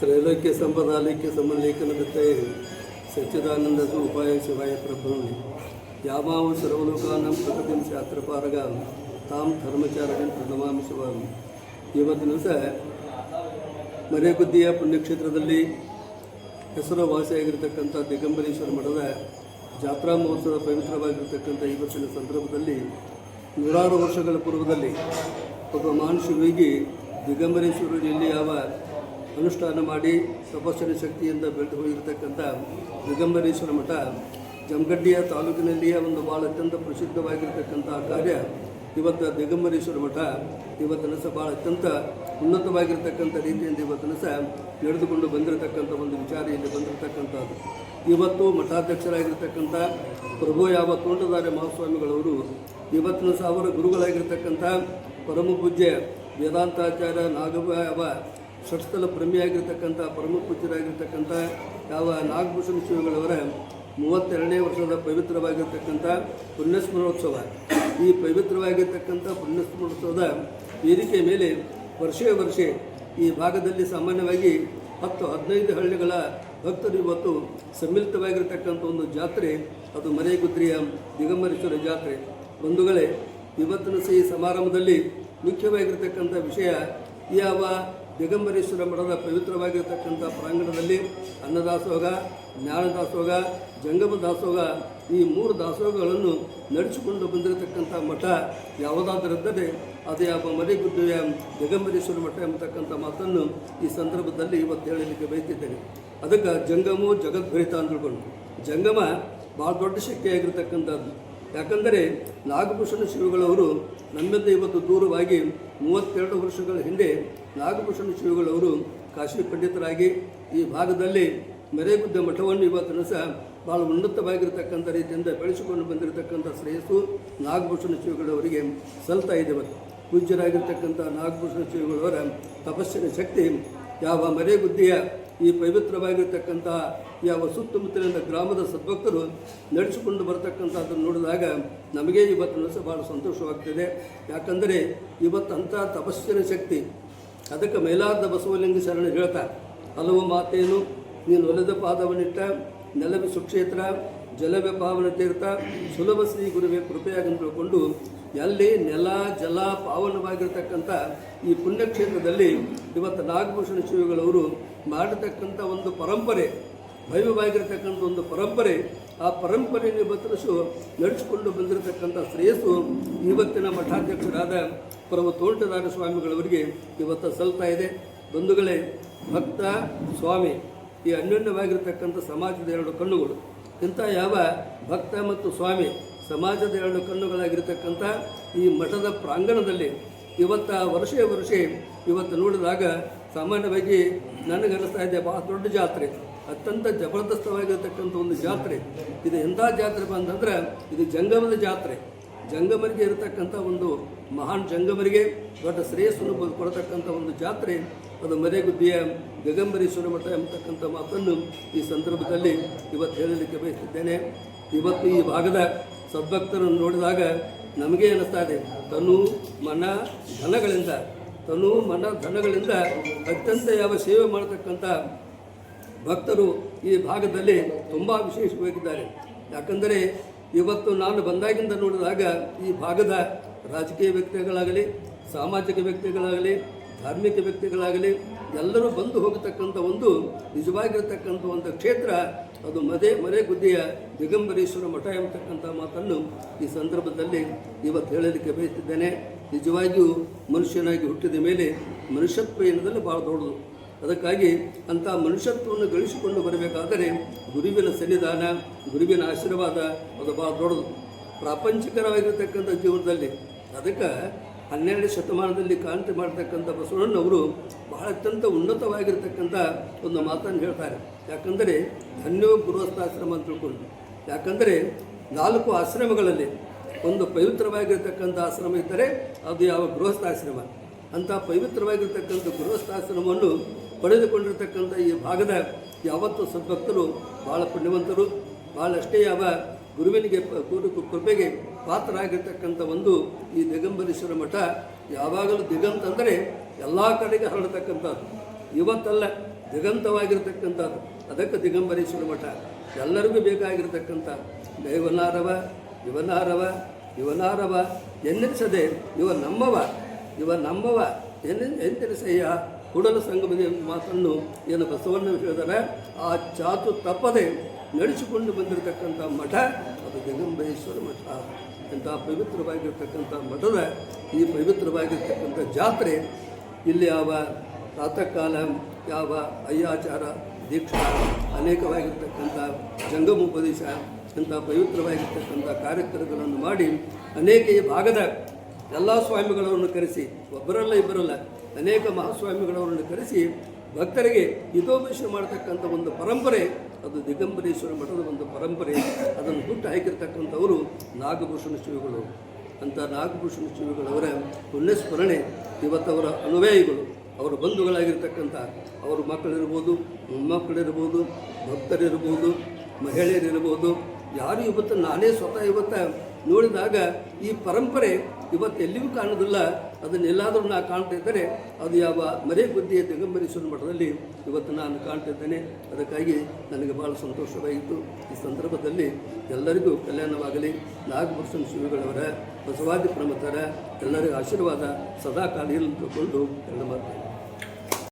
ತ್ರೈಲೋಕ್ಯ ಸಂಪದಾಲೈಕ್ಯ ಸಮಲೇಖನದತ್ತೆ ಸಚ್ಚಿದಾನಂದ ಉಪಾಯ ಶಿವಾಯ ಪ್ರಭುನಿ ಯಾಮಾವು ಸರ್ವಲೋಕಾನಂ ಪ್ರಕೃತಿಂ ಶಾಸ್ತ್ರಪಾರಗ ತಾಂ ಧರ್ಮಚಾರಗಳನ್ನು ಪ್ರಣಮಾಮಿ ಶಿವಾಮಿ. ಇವತ್ತಿನ ದಿವಸ ಮರೇಗುದ್ದಿಯ ಪುಣ್ಯಕ್ಷೇತ್ರದಲ್ಲಿ ಹೆಸರುವಾಸಿಯಾಗಿರ್ತಕ್ಕಂಥ ದಿಗಂಬರೇಶ್ವರ ಮಠದ ಜಾತ್ರಾ ಮಹೋತ್ಸವದ ಪವಿತ್ರವಾಗಿರ್ತಕ್ಕಂಥ ಇವತ್ತಿನ ಸಂದರ್ಭದಲ್ಲಿ ನೂರಾರು ವರ್ಷಗಳ ಪೂರ್ವದಲ್ಲಿ ಒಬ್ಬ ಮಹಾನ್ ಶಿವಿಗೆ ದಿಗಂಬರೇಶ್ವರರು ಎಲ್ಲಿ ಯಾವ ಅನುಷ್ಠಾನ ಮಾಡಿ ತಪಸ್ಸಿನ ಶಕ್ತಿಯಿಂದ ಬೆಳೆದು ಹೋಗಿರ್ತಕ್ಕಂಥ ದಿಗಂಬರೇಶ್ವರ ಮಠ ಜಮಖಂಡಿಯ ತಾಲೂಕಿನಲ್ಲಿಯೇ ಒಂದು ಭಾಳ ಅತ್ಯಂತ ಪ್ರಸಿದ್ಧವಾಗಿರ್ತಕ್ಕಂಥ ಕಾರ್ಯ. ಇವತ್ತು ದಿಗಂಬರೇಶ್ವರ ಮಠ ಇವತ್ತಿನ ಸಹ ಭಾಳ ಅತ್ಯಂತ ಉನ್ನತವಾಗಿರ್ತಕ್ಕಂಥ ರೀತಿಯಿಂದ ಇವತ್ತಿನ ಸಹ ನಡೆದುಕೊಂಡು ಬಂದಿರತಕ್ಕಂಥ ಒಂದು ವಿಚಾರ ಇಲ್ಲಿ ಬಂದಿರತಕ್ಕಂಥದ್ದು. ಇವತ್ತು ಮಠಾಧ್ಯಕ್ಷರಾಗಿರ್ತಕ್ಕಂಥ ಪ್ರಭು ಯಾವ ತೋಂಟದಾರ್ಯ ಮಹಾಸ್ವಾಮಿಗಳವರು ಇವತ್ತಿನ ಸಹ ಅವರ ಗುರುಗಳಾಗಿರ್ತಕ್ಕಂಥ ಪರಮ ಪೂಜ್ಯ ವೇದಾಂತಾಚಾರ್ಯ ನಾಗವ ಷಟ್ಸ್ಥಲ ಪ್ರೇಮಿಯಾಗಿರ್ತಕ್ಕಂಥ ಪರಮ ಪೂಜ್ಯರಾಗಿರ್ತಕ್ಕಂಥ ಯಾವ ನಾಗಭೂಷಣ ಶಿವಗಳವರ 32ನೇ ವರ್ಷದ ಪವಿತ್ರವಾಗಿರ್ತಕ್ಕಂಥ ಪುಣ್ಯಸ್ಮರಣೋತ್ಸವ. ಈ ಪವಿತ್ರವಾಗಿರ್ತಕ್ಕಂಥ ಪುಣ್ಯಸ್ಮರಣೋತ್ಸವದ ವೇದಿಕೆ ಮೇಲೆ ವರ್ಷ ಈ ಭಾಗದಲ್ಲಿ ಸಾಮಾನ್ಯವಾಗಿ 10-15 ಹಳ್ಳಿಗಳ ಭಕ್ತರು ಇವತ್ತು ಸಮ್ಮಿಲಿತವಾಗಿರ್ತಕ್ಕಂಥ ಒಂದು ಜಾತ್ರೆ, ಅದು ಮರೇಗುದ್ರಿಯ ದಿಗಂಬರೇಶ್ವರ ಜಾತ್ರೆ. ಬಂಧುಗಳೇ, ಇವತ್ತಿನ ಈ ಸಮಾರಂಭದಲ್ಲಿ ಮುಖ್ಯವಾಗಿರ್ತಕ್ಕಂಥ ವಿಷಯ ಯಾವ ದಿಗಂಬರೇಶ್ವರ ಮಠದ ಪವಿತ್ರವಾಗಿರ್ತಕ್ಕಂಥ ಪ್ರಾಂಗಣದಲ್ಲಿ ಅನ್ನದಾಸೋಹ, ಜ್ಞಾನದಾಸೋಹ, ಜಂಗಮ ದಾಸೋಹ, ಈ 3 ದಾಸೋಹಗಳನ್ನು ನಡೆಸಿಕೊಂಡು ಬಂದಿರತಕ್ಕಂಥ ಮಠ ಯಾವುದಾದರಿದ್ದರೆ ಅದು ಯಾವ ಮರೇಗುದ್ದಿಯ ದಿಗಂಬರೇಶ್ವರ ಮಠ ಎಂಬತಕ್ಕಂಥ ಮಾತನ್ನು ಈ ಸಂದರ್ಭದಲ್ಲಿ ಇವತ್ತು ಹೇಳಲಿಕ್ಕೆ ಬಯಸಿದ್ದೇನೆ. ಅದಕ್ಕೆ ಜಂಗಮು ಜಗದ್ಭರಿತ ಅಂತ ತಿಳ್ಕೊಂಡು, ಜಂಗಮ ಭಾಳ ದೊಡ್ಡ ಶಕ್ತಿಯಾಗಿರ್ತಕ್ಕಂಥದ್ದು. ಯಾಕಂದರೆ ನಾಗಭೂಷಣ ಶಿವಗಳವರು ನಮ್ಮಿಂದ ಇವತ್ತು ದೂರವಾಗಿ 32 ವರ್ಷಗಳ ಹಿಂದೆ ನಾಗಭೂಷಣ ಶಿವಗಳವರು ಕಾಶಿ ಪಂಡಿತರಾಗಿ ಈ ಭಾಗದಲ್ಲಿ ಮರೇಗುದ್ದಿ ಮಠವನ್ನು ಇವತ್ತಿನ ಸಹ ಭಾಳ ಉನ್ನತವಾಗಿರ್ತಕ್ಕಂಥ ರೀತಿಯಿಂದ ಬೆಳೆಸಿಕೊಂಡು ಬಂದಿರತಕ್ಕಂಥ ಶ್ರೇಯಸ್ಸು ನಾಗಭೂಷಣ ಶಿವಗಳವರಿಗೆ ಸಲ್ತಾ ಇದೆ. ಪೂಜ್ಯರಾಗಿರ್ತಕ್ಕಂಥ ನಾಗಭೂಷಣ ಶಿವಗಳವರ ತಪಸ್ಸಿನ ಶಕ್ತಿ ಯಾವ ಮರೇಗುದ್ದಿಯ ಈ ಪವಿತ್ರವಾಗಿರ್ತಕ್ಕಂಥ ಯಾವ ಸುತ್ತಮುತ್ತಲಿನ ಗ್ರಾಮದ ಸದ್ಭಕ್ತರು ನಡೆಸಿಕೊಂಡು ಬರತಕ್ಕಂಥದ್ದನ್ನು ನೋಡಿದಾಗ ನಮಗೆ ಇವತ್ತಿನ ಸಹ ಭಾಳ ಸಂತೋಷವಾಗ್ತದೆ. ಯಾಕಂದರೆ ಇವತ್ತಂಥ ತಪಸ್ಸಿನ ಶಕ್ತಿ, ಅದಕ್ಕೆ ಮೈಲಾರದ ಬಸವಲಿಂಗ ಶರಣ ಹೇಳ್ತಾರೆ, ಹಲವು ಮಾತೇನು ನೀನು ಒಲೆದ ಪಾದವನಿಟ್ಟ ನೆಲವಿ ಸುಕ್ಷೇತ್ರ ಜಲವೇ ಪಾವನ ತೀರ್ಥ ಸುಲಭ ಶ್ರೀ ಗುರುವೇ ಕೃಪೆಯಾಗಿ ತಿಳ್ಕೊಂಡು ಎಲ್ಲಿ ನೆಲ ಜಲ ಪಾವನವಾಗಿರ್ತಕ್ಕಂಥ ಈ ಪುಣ್ಯಕ್ಷೇತ್ರದಲ್ಲಿ ಇವತ್ತು ನಾಗಭೂಷಣ ಶಿವಗಳವರು ಮಾಡತಕ್ಕಂಥ ಒಂದು ಪರಂಪರೆ, ಭವ್ಯವಾಗಿರ್ತಕ್ಕಂಥ ಒಂದು ಪರಂಪರೆ, ಆ ಪರಂಪರೆಯನ್ನು ಇವತ್ತು ನಡೆಸಿಕೊಂಡು ಬಂದಿರತಕ್ಕಂಥ ಶ್ರೇಯಸ್ಸು ಇವತ್ತಿನ ಮಠಾಧ್ಯಕ್ಷರಾದ ಪ್ರಭು ತೋಂಟದಾರ್ಯ ಸ್ವಾಮಿಗಳವರಿಗೆ ಇವತ್ತು ಸಲ್ತಾ ಇದೆ. ಬಂಧುಗಳೇ, ಭಕ್ತ ಸ್ವಾಮಿ ಈ ಅನ್ಯೋನ್ಯವಾಗಿರ್ತಕ್ಕಂಥ ಸಮಾಜದ 2 ಕಣ್ಣುಗಳು. ಇಂಥ ಯಾವ ಭಕ್ತ ಮತ್ತು ಸ್ವಾಮಿ ಸಮಾಜದ 2 ಕಣ್ಣುಗಳಾಗಿರ್ತಕ್ಕಂಥ ಈ ಮಠದ ಪ್ರಾಂಗಣದಲ್ಲಿ ಇವತ್ತು ವರ್ಷ ಇವತ್ತು ನೋಡಿದಾಗ ಸಾಮಾನ್ಯವಾಗಿ ನನಗನ್ನಿಸ್ತಾ ಇದೆ ಭಾಳ ದೊಡ್ಡ ಜಾತ್ರೆ, ಅತ್ಯಂತ ಜಬರ್ದಸ್ತವಾಗಿರ್ತಕ್ಕಂಥ ಒಂದು ಜಾತ್ರೆ. ಇದು ಎಂಥ ಜಾತ್ರೆ ಬಂತಂದ್ರೆ ಇದು ಜಂಗಮದ ಜಾತ್ರೆ. ಜಂಗಮರಿಗೆ ಇರತಕ್ಕಂಥ ಒಂದು ಮಹಾನ್ ಜಂಗಮರಿಗೆ ದೊಡ್ಡ ಶ್ರೇಯಸ್ಸನ್ನು ಕೊಡತಕ್ಕಂಥ ಒಂದು ಜಾತ್ರೆ, ಅದು ಮರೇಗುದ್ದಿಯ ದಿಗಂಬರೇಶ್ವರ ಮಠ ಎಂಬತಕ್ಕಂಥ ಮಾತನ್ನು ಈ ಸಂದರ್ಭದಲ್ಲಿ ಇವತ್ತು ಹೇಳಲಿಕ್ಕೆ ಬಯಸಿದ್ದೇನೆ. ಇವತ್ತು ಈ ಭಾಗದ ಸದ್ಭಕ್ತರನ್ನು ನೋಡಿದಾಗ ನಮಗೆ ಅನ್ನಿಸ್ತಾ ಇದೆ, ತನು ಮನ ಧನಗಳಿಂದ ಅತ್ಯಂತ ಯಾವ ಸೇವೆ ಮಾಡತಕ್ಕಂಥ ಭಕ್ತರು ಈ ಭಾಗದಲ್ಲಿ ತುಂಬ ವಿಶೇಷವಾಗಿದ್ದಾರೆ. ಯಾಕಂದರೆ ಇವತ್ತು ನಾನು ಬಂದಾಗಿಂದ ನೋಡಿದಾಗ ಈ ಭಾಗದ ರಾಜಕೀಯ ವ್ಯಕ್ತಿಗಳಾಗಲಿ, ಸಾಮಾಜಿಕ ವ್ಯಕ್ತಿಗಳಾಗಲಿ, ಧಾರ್ಮಿಕ ವ್ಯಕ್ತಿಗಳಾಗಲಿ ಎಲ್ಲರೂ ಬಂದು ಹೋಗತಕ್ಕಂಥ ಒಂದು ನಿಜವಾಗಿರತಕ್ಕಂಥ ಒಂದು ಕ್ಷೇತ್ರ, ಅದು ಮರೇಗುದ್ದಿಯ ದಿಗಂಬರೇಶ್ವರ ಮಠ ಎಂಬತಕ್ಕಂಥ ಮಾತನ್ನು ಈ ಸಂದರ್ಭದಲ್ಲಿ ಇವತ್ತು ಹೇಳಲಿಕ್ಕೆ ಬಯಸಿದ್ದೇನೆ. ನಿಜವಾಗಿಯೂ ಮನುಷ್ಯನಾಗಿ ಹುಟ್ಟಿದ ಮೇಲೆ ಮನುಷ್ಯತ್ವ ಎನ್ನುವುದರಲ್ಲಿ ಭಾಳ ದೊಡ್ಡದು. ಅದಕ್ಕಾಗಿ ಅಂಥ ಮನುಷ್ಯತ್ವವನ್ನು ಗಳಿಸಿಕೊಂಡು ಬರಬೇಕಾದರೆ ಗುರುವಿನ ಸನ್ನಿಧಾನ, ಗುರುವಿನ ಆಶೀರ್ವಾದ ಅದು ಭಾಳ ದೊಡ್ಡದು ಪ್ರಾಪಂಚಿಕವಾಗಿರ್ತಕ್ಕಂಥ ಜೀವನದಲ್ಲಿ. ಅದಕ್ಕೆ 12ನೇ ಶತಮಾನದಲ್ಲಿ ಕ್ರಾಂತಿ ಮಾಡತಕ್ಕಂಥ ಬಸವಣ್ಣನವರು ಬಹಳ ಅತ್ಯಂತ ಉನ್ನತವಾಗಿರ್ತಕ್ಕಂಥ ಒಂದು ಮಾತನ್ನು ಹೇಳ್ತಾರೆ. ಯಾಕಂದರೆ ಧನ್ಯೋ ಗೃಹಸ್ಥಾಶ್ರಮ ಅಂತ ತಿಳ್ಕೊಂಡು, ಯಾಕಂದರೆ 4 ಆಶ್ರಮಗಳಲ್ಲಿ ಒಂದು ಪವಿತ್ರವಾಗಿರ್ತಕ್ಕಂಥ ಆಶ್ರಮ ಇದ್ದರೆ ಅದು ಯಾವ ಗೃಹಸ್ಥಾಶ್ರಮ. ಅಂಥ ಪವಿತ್ರವಾಗಿರ್ತಕ್ಕಂಥ ಗೃಹಸ್ಥಾಶ್ರಮವನ್ನು ಪಡೆದುಕೊಂಡಿರ್ತಕ್ಕಂಥ ಈ ಭಾಗದ ಯಾವತ್ತೂ ಸದ್ಭಕ್ತರು ಭಾಳ ಪುಣ್ಯವಂತರು, ಭಾಳಷ್ಟೇ ಯಾವ ಗುರುವಿನಿಗೆ ಕೃಪೆಗೆ ಪಾತ್ರರಾಗಿರ್ತಕ್ಕಂಥ ಒಂದು ಈ ದಿಗಂಬರೇಶ್ವರ ಮಠ ಯಾವಾಗಲೂ ದಿಗಂತ ಅಂದರೆ ಎಲ್ಲ ಕಡೆಗೆ ಹರಡತಕ್ಕಂಥದ್ದು. ಇವತ್ತಲ್ಲ ದಿಗಂತವಾಗಿರ್ತಕ್ಕಂಥದ್ದು. ಅದಕ್ಕೆ ದಿಗಂಬರೇಶ್ವರ ಮಠ ಎಲ್ಲರಿಗೂ ಬೇಕಾಗಿರ್ತಕ್ಕಂಥ ಇವನಾರವ ಇವನಾರವ ಇವನಾರವ ಎನ್ನೆನಿಸದೆ ಇವ ನಮ್ಮವ ಎಂತೆನಿಸಯ್ಯ ಕೂಡಲ ಸಂಗಮದ ಮಾತನ್ನು ಏನು ಬಸವಣ್ಣ ಹೇಳಿದರೆ ಆ ಚಾತು ತಪ್ಪದೆ ನಡೆಸಿಕೊಂಡು ಬಂದಿರತಕ್ಕಂಥ ಮಠ ಅದು ದಿಗಂಬರೇಶ್ವರ ಮಠ. ಇಂಥ ಪವಿತ್ರವಾಗಿರ್ತಕ್ಕಂಥ ಮಠದ ಈ ಪವಿತ್ರವಾಗಿರ್ತಕ್ಕಂಥ ಜಾತ್ರೆ ಇಲ್ಲಿ ಯಾವ ಪ್ರಾತಃ ಕಾಲ ಯಾವ ಅಯ್ಯಾಚಾರ ದೀಕ್ಷಾ ಅನೇಕವಾಗಿರ್ತಕ್ಕಂಥ ಜಂಗಮೋಪದೇಶ ಇಂಥ ಪವಿತ್ರವಾಗಿರ್ತಕ್ಕಂಥ ಕಾರ್ಯಕ್ರಮಗಳನ್ನು ಮಾಡಿ ಅನೇಕ ಈ ಭಾಗದ ಎಲ್ಲ ಸ್ವಾಮಿಗಳವರನ್ನು ಕರೆಸಿ, ಒಬ್ಬರಲ್ಲ ಇಬ್ಬರಲ್ಲ ಅನೇಕ ಮಹಾಸ್ವಾಮಿಗಳವರನ್ನು ಕರೆಸಿ ಭಕ್ತರಿಗೆ ಹಿತೋಪದೇಶ ಮಾಡತಕ್ಕಂಥ ಒಂದು ಪರಂಪರೆ ಅದು ದಿಗಂಬರೇಶ್ವರ ಮಠದ ಒಂದು ಪರಂಪರೆ. ಅದನ್ನು ಹುಟ್ಟು ಹಾಕಿರ್ತಕ್ಕಂಥವರು ನಾಗಭೂಷಣ ಶ್ರೀಗಳು. ಅಂಥ ನಾಗಭೂಷಣ ಶ್ರೀಗಳವರ ಪುಣ್ಯಸ್ಮರಣೆ ಇವತ್ತವರ ಅನುಯಾಯಿಗಳು, ಅವರ ಬಂಧುಗಳಾಗಿರ್ತಕ್ಕಂಥ ಅವ್ರ ಮಕ್ಕಳಿರ್ಬೋದು, ಮೊಮ್ಮಕ್ಕಳಿರ್ಬೋದು, ಭಕ್ತರಿರ್ಬೋದು, ಮಹಿಳೆಯರಿರ್ಬೋದು, ಯಾರು ಇವತ್ತು ನಾನೇ ಸ್ವತಃ ಇವತ್ತು ನೋಡಿದಾಗ ಈ ಪರಂಪರೆ ಇವತ್ತು ಎಲ್ಲಿಯೂ ಕಾಣೋದಿಲ್ಲ. ಅದನ್ನೆಲ್ಲಾದರೂ ನಾನು ಕಾಣ್ತಾ ಇದ್ದರೆ ಅದು ಯಾವ ಮರೆಗುದ್ದಿಯ ದಿಗಂಬರೇಶ್ವರ ಮಠದಲ್ಲಿ ಇವತ್ತು ನಾನು ಕಾಣ್ತಿದ್ದೇನೆ. ಅದಕ್ಕಾಗಿ ನನಗೆ ಭಾಳ ಸಂತೋಷವಾಯಿತು. ಈ ಸಂದರ್ಭದಲ್ಲಿ ಎಲ್ಲರಿಗೂ ಕಲ್ಯಾಣವಾಗಲಿ. ನಾಗಭೂಷಣ ಶ್ರೀಗಳವರ ಬಸವಾದಿ ಪ್ರಮುಖರ ಎಲ್ಲರಿಗೂ ಆಶೀರ್ವಾದ ಸದಾ ಕಾಲ ಇರಲು ತಿಳ್ಕೊಂಡು ಎಲ್ಲ ಮಾಡ್ತೇನೆ.